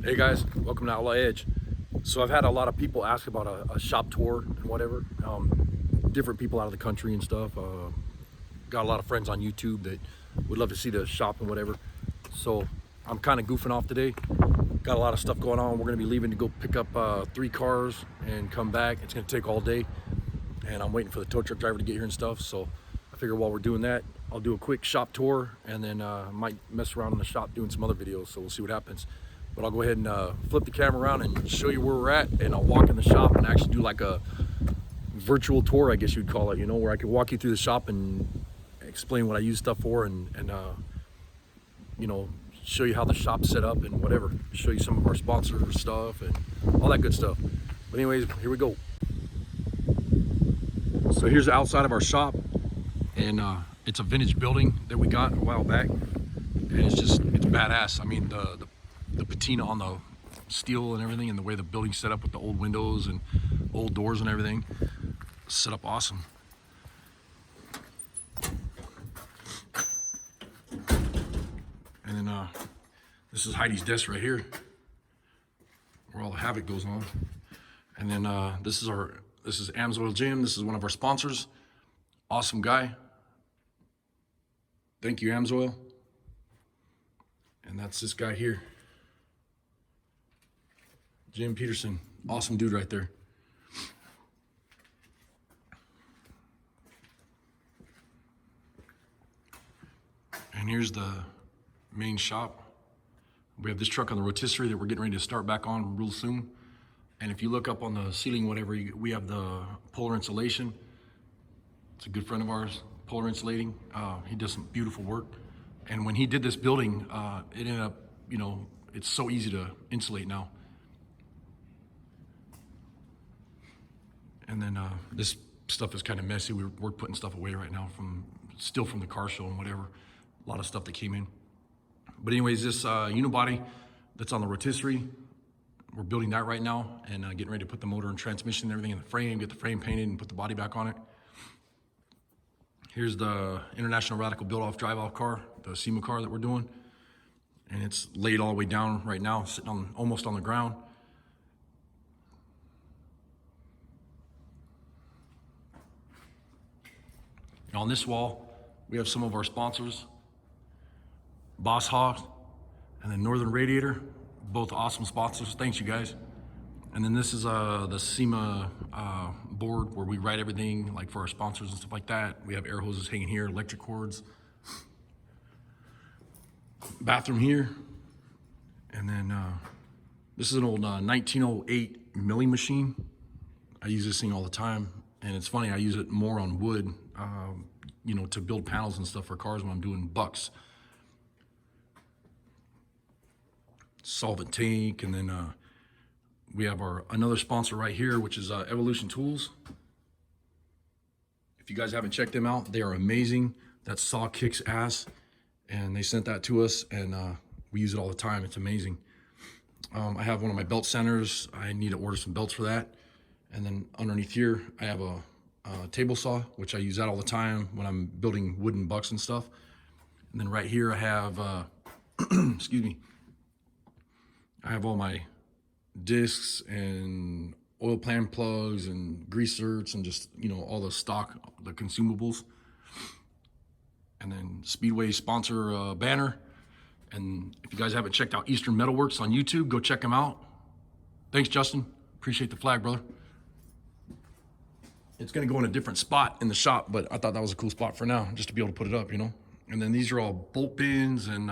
Hey guys, welcome to Outlaw Edge. So I've had a lot of people ask about a shop tour and whatever. Different people out of the country and stuff. Got a lot of friends on YouTube that would love to see the shop and whatever. So I'm kind of goofing off today. Got a lot of stuff going on. We're gonna be leaving to go pick up 3 cars and come back. It's gonna take all day, and I'm waiting for the tow truck driver to get here and stuff. So I figure while we're doing that, I'll do a quick shop tour, and then might mess around in the shop doing some other videos. So we'll see what happens. But I'll go ahead and flip the camera around and show you where we're at, and I'll walk in the shop and actually do like a virtual tour, I guess you'd call it, you know, where I can walk you through the shop and explain what I use stuff for, and you know, show you how the shop's set up and whatever, show you some of our sponsor stuff and all that good stuff. But anyways, here we go. So here's the outside of our shop, and it's a vintage building that we got a while back, and it's badass. I mean, the patina on the steel and everything, and the way the building's set up with the old windows and old doors and everything, set up awesome. And then this is Heidi's desk right here, where all the havoc goes on. And then this is Amsoil Jim. This is one of our sponsors. Awesome guy. Thank you, Amsoil. And that's this guy here, Jim Peterson. Awesome dude right there. And here's the main shop. We have this truck on the rotisserie that we're getting ready to start back on real soon. And if you look up on the ceiling, whatever, we have the Polar Insulation. It's a good friend of ours, Polar Insulating. He does some beautiful work. And when he did this building, it ended up, you know, it's so easy to insulate now. And then this stuff is kind of messy. We're putting stuff away right now from the car show and whatever. A lot of stuff that came in. But anyways, this unibody that's on the rotisserie, we're building that right now, and getting ready to put the motor and transmission and everything in the frame, get the frame painted and put the body back on it. Here's the International Radical build-off drive-off car, the SEMA car that we're doing. And it's laid all the way down right now, sitting on almost on the ground. And on this wall, we have some of our sponsors, Boss Hog and then Northern Radiator, both awesome sponsors. Thanks, you guys. And then this is the SEMA board where we write everything, like for our sponsors and stuff like that. We have air hoses hanging here, electric cords. Bathroom here. And then this is an old 1908 milling machine. I use this thing all the time. And it's funny, I use it more on wood, you know, to build panels and stuff for cars when I'm doing bucks. Solvent tank. And then we have another sponsor right here, which is Evolution Tools. If you guys haven't checked them out, they are amazing. That saw kicks ass, and they sent that to us, and we use it all the time. It's amazing. I have one of my belt centers. I need to order some belts for that. And then underneath here, I have a table saw, which I use that all the time when I'm building wooden bucks and stuff. And then right here, I have, excuse me, I have all my discs and oil pan plugs and grease zerks and just, you know, all the stock, the consumables. And then Speedway sponsor banner. And if you guys haven't checked out Eastern Metalworks on YouTube, go check them out. Thanks, Justin. Appreciate the flag, brother. It's gonna go in a different spot in the shop, but I thought that was a cool spot for now, just to be able to put it up, you know? And then these are all bolt bins and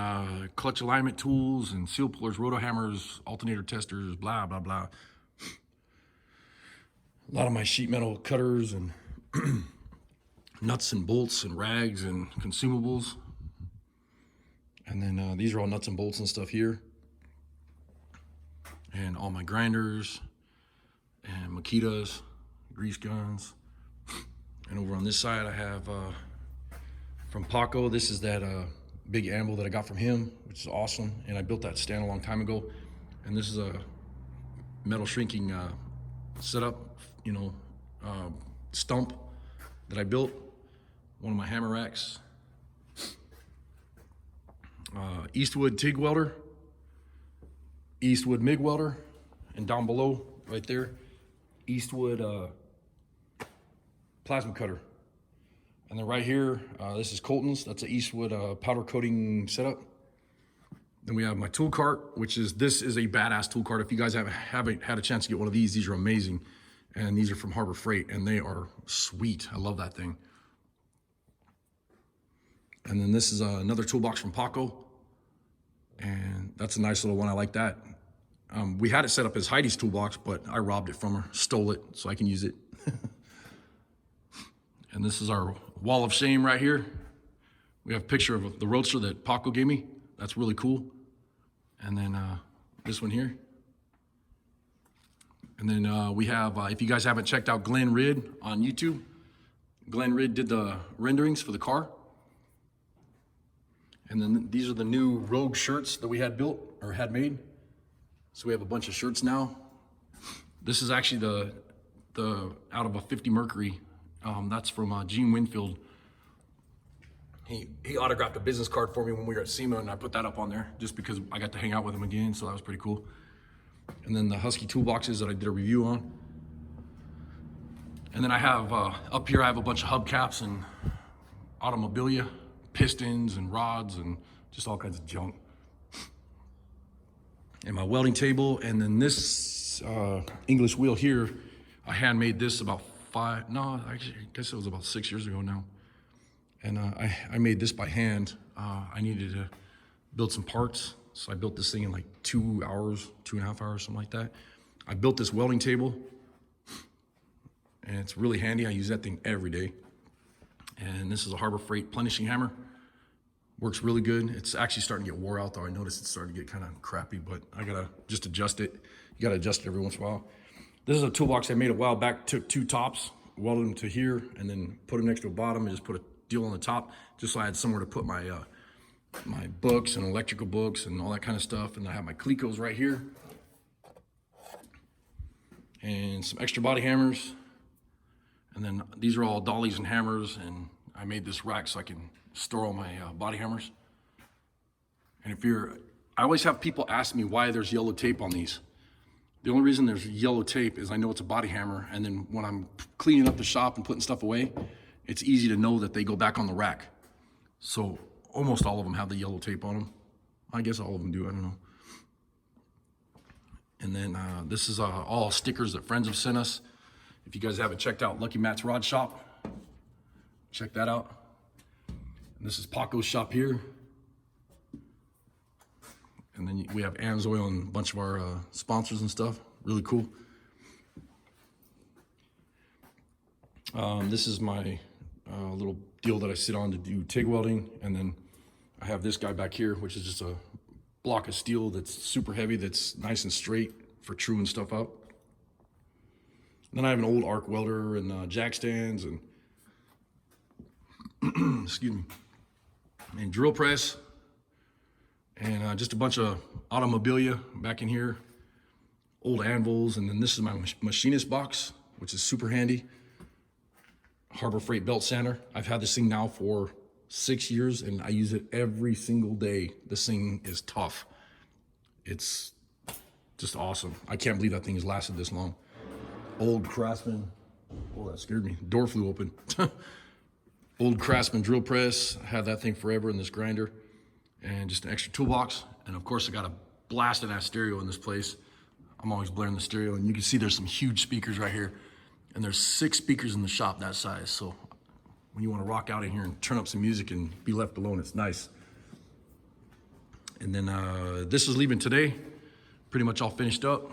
clutch alignment tools and seal pullers, roto hammers, alternator testers, blah, blah, blah. A lot of my sheet metal cutters and nuts and bolts and rags and consumables. And then these are all nuts and bolts and stuff here. And all my grinders and Makitas, grease guns. And over on this side, I have from Paco, this is that big anvil that I got from him, which is awesome. And I built that stand a long time ago. And this is a metal shrinking setup, you know, stump that I built. One of my hammer racks. Eastwood TIG welder. Eastwood MIG welder, and down below, right there, Eastwood plasma cutter. And then right here, this is Colton's. That's an Eastwood powder coating setup. Then we have my tool cart, this is a badass tool cart. If you guys haven't had a chance to get one of these are amazing. And these are from Harbor Freight, and they are sweet. I love that thing. And then this is another toolbox from Paco, and that's a nice little one. I like that. We had it set up as Heidi's toolbox, but I robbed it from her, stole it, so I can use it. And this is our wall of shame right here. We have a picture of the Roadster that Paco gave me. That's really cool. And then this one here. And then we have, if you guys haven't checked out Glenn Ridd on YouTube, Glenn Ridd did the renderings for the car. And then these are the new Rogue shirts that we had built or had made. So we have a bunch of shirts now. This is actually the out of a 50 Mercury. That's from Gene Winfield. He autographed a business card for me when we were at SEMA, and I put that up on there just because I got to hang out with him again, so that was pretty cool. And then the Husky toolboxes that I did a review on. And then I have, up here I have a bunch of hubcaps and automobilia, pistons and rods and just all kinds of junk. And my welding table, and then this English wheel here, I handmade this about I guess it was about 6 years ago now. And I made this by hand. I needed to build some parts, so I built this thing in like 2 hours, 2.5 hours, something like that. I built this welding table, and it's really handy. I use that thing every day. And this is a Harbor Freight plenishing hammer. Works really good. It's actually starting to get wore out though. I noticed it's starting to get kind of crappy, but I gotta just adjust it. You gotta adjust it every once in a while. This is a toolbox I made a while back. Took 2 tops, welded them to here, and then put them next to a bottom and just put a deal on the top, just so I had somewhere to put my my books and electrical books and all that kind of stuff. And I have my Clecos right here. And some extra body hammers. And then these are all dollies and hammers, and I made this rack so I can store all my body hammers. And I always have people ask me why there's yellow tape on these. The only reason there's yellow tape is I know it's a body hammer, and then when I'm cleaning up the shop and putting stuff away, it's easy to know that they go back on the rack. So almost all of them have the yellow tape on them. I guess all of them do, I don't know. And then this is all stickers that friends have sent us. If you guys haven't checked out Lucky Matt's Rod Shop, check that out. And this is Paco's shop here. And then we have Amsoil and a bunch of our sponsors and stuff. Really cool. This is my little deal that I sit on to do TIG welding. And then I have this guy back here, which is just a block of steel that's super heavy, that's nice and straight for truing stuff up. Then I have an old arc welder and jack stands and excuse me, and drill press, and just a bunch of automobilia back in here, old anvils. And then this is my machinist box, which is super handy. Harbor Freight belt sander. I've had this thing now for 6 years, and I use it every single day. This thing is tough. It's just awesome. I can't believe that thing has lasted this long. Old Craftsman. Oh, that scared me. Door flew open. Old Craftsman drill press. I had that thing forever in this grinder. And just an extra toolbox. And of course, I got a blasting ass stereo in this place. I'm always blaring the stereo, and you can see there's some huge speakers right here. And there's 6 speakers in the shop that size. So when you want to rock out in here and turn up some music and be left alone, it's nice. And then this is leaving today. Pretty much all finished up.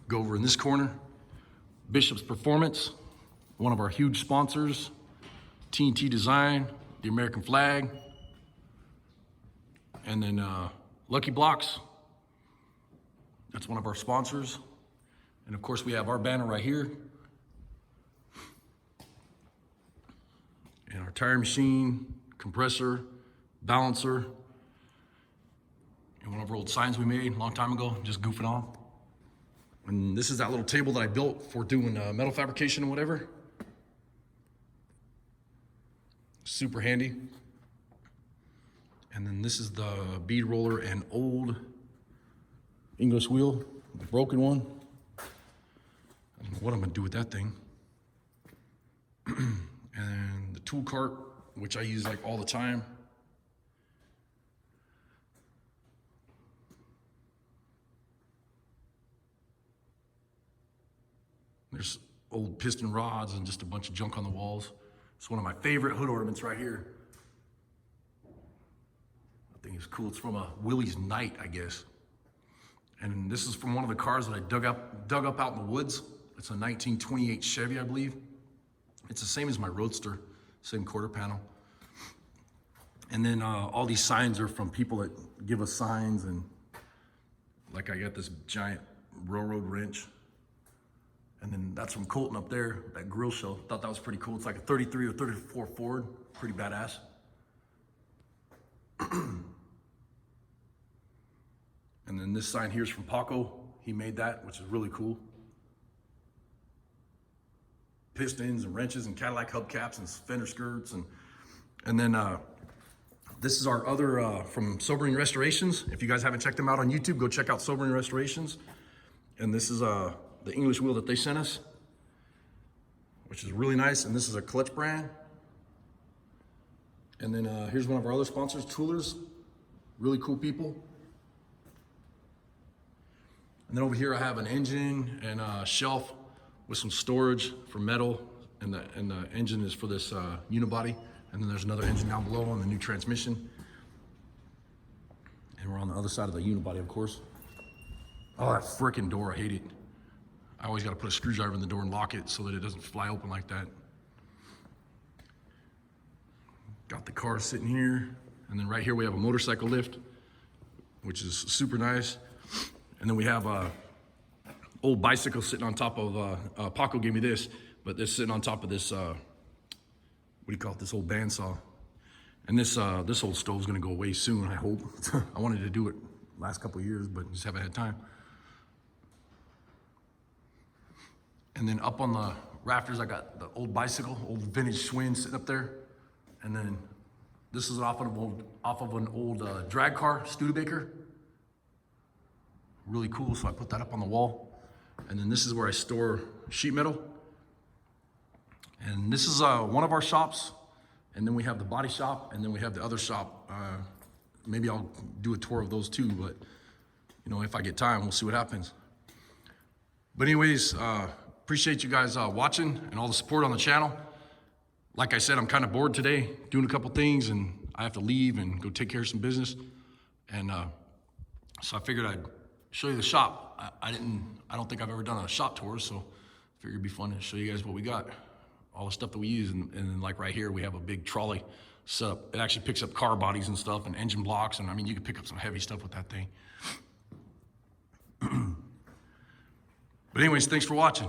Go over in this corner. Bishop's Performance, one of our huge sponsors. TNT Design, the American flag. And then Lucky Blocks, that's one of our sponsors. And of course we have our banner right here. And our tire machine, compressor, balancer, and one of our old signs we made a long time ago, just goofing on. And this is that little table that I built for doing metal fabrication and whatever. Super handy. And then this is the bead roller and old English wheel, the broken one. I don't know what I'm gonna do with that thing. And the tool cart, which I use like all the time. There's old piston rods and just a bunch of junk on the walls. It's one of my favorite hood ornaments right here. I think it's cool. It's from a Willie's Knight, I guess. And this is from one of the cars that I dug up out in the woods. It's a 1928 Chevy, I believe. It's the same as my Roadster, same quarter panel. And then all these signs are from people that give us signs, and like I got this giant railroad wrench. And then that's from Colton up there, that grill shell. Thought that was pretty cool. It's like a 33 or 34 Ford, pretty badass. And then this sign here is from Paco. He made that, which is really cool. Pistons and wrenches and Cadillac hubcaps and fender skirts. And then this is our other from Sobering Restorations. If you guys haven't checked them out on YouTube, go check out Sobering Restorations. And this is the English wheel that they sent us, which is really nice. And this is a clutch brand. And then here's one of our other sponsors, Toolers. Really cool people. And then over here I have an engine and a shelf with some storage for metal, and the engine is for this unibody. And then there's another engine down below on the new transmission. And we're on the other side of the unibody, of course. Oh, that frickin' door, I hate it. I always gotta put a screwdriver in the door and lock it so that it doesn't fly open like that. Got the car sitting here. And then right here we have a motorcycle lift, which is super nice. And then we have a old bicycle sitting on top of, Paco gave me this, but this sitting on top of this, what do you call it, this old bandsaw. And this old stove's gonna go away soon, I hope. I wanted to do it last couple of years, but just haven't had time. And then up on the rafters, I got the old bicycle, old vintage Schwinn sitting up there. And then this is off of an old drag car, Studebaker. Really cool, so I put that up on the wall. And then this is where I store sheet metal. And this is one of our shops. And then we have the body shop, and then we have the other shop. Maybe I'll do a tour of those too, but you know, if I get time, we'll see what happens. But anyways, appreciate you guys watching and all the support on the channel. Like I said, I'm kind of bored today, doing a couple things, and I have to leave and go take care of some business. And so I figured I'd show you the shop. I don't think I've ever done a shop tour, so I figured it'd be fun to show you guys what we got, all the stuff that we use. And then like right here, we have a big trolley set up. It actually picks up car bodies and stuff and engine blocks. And I mean, you can pick up some heavy stuff with that thing. But anyways, thanks for watching.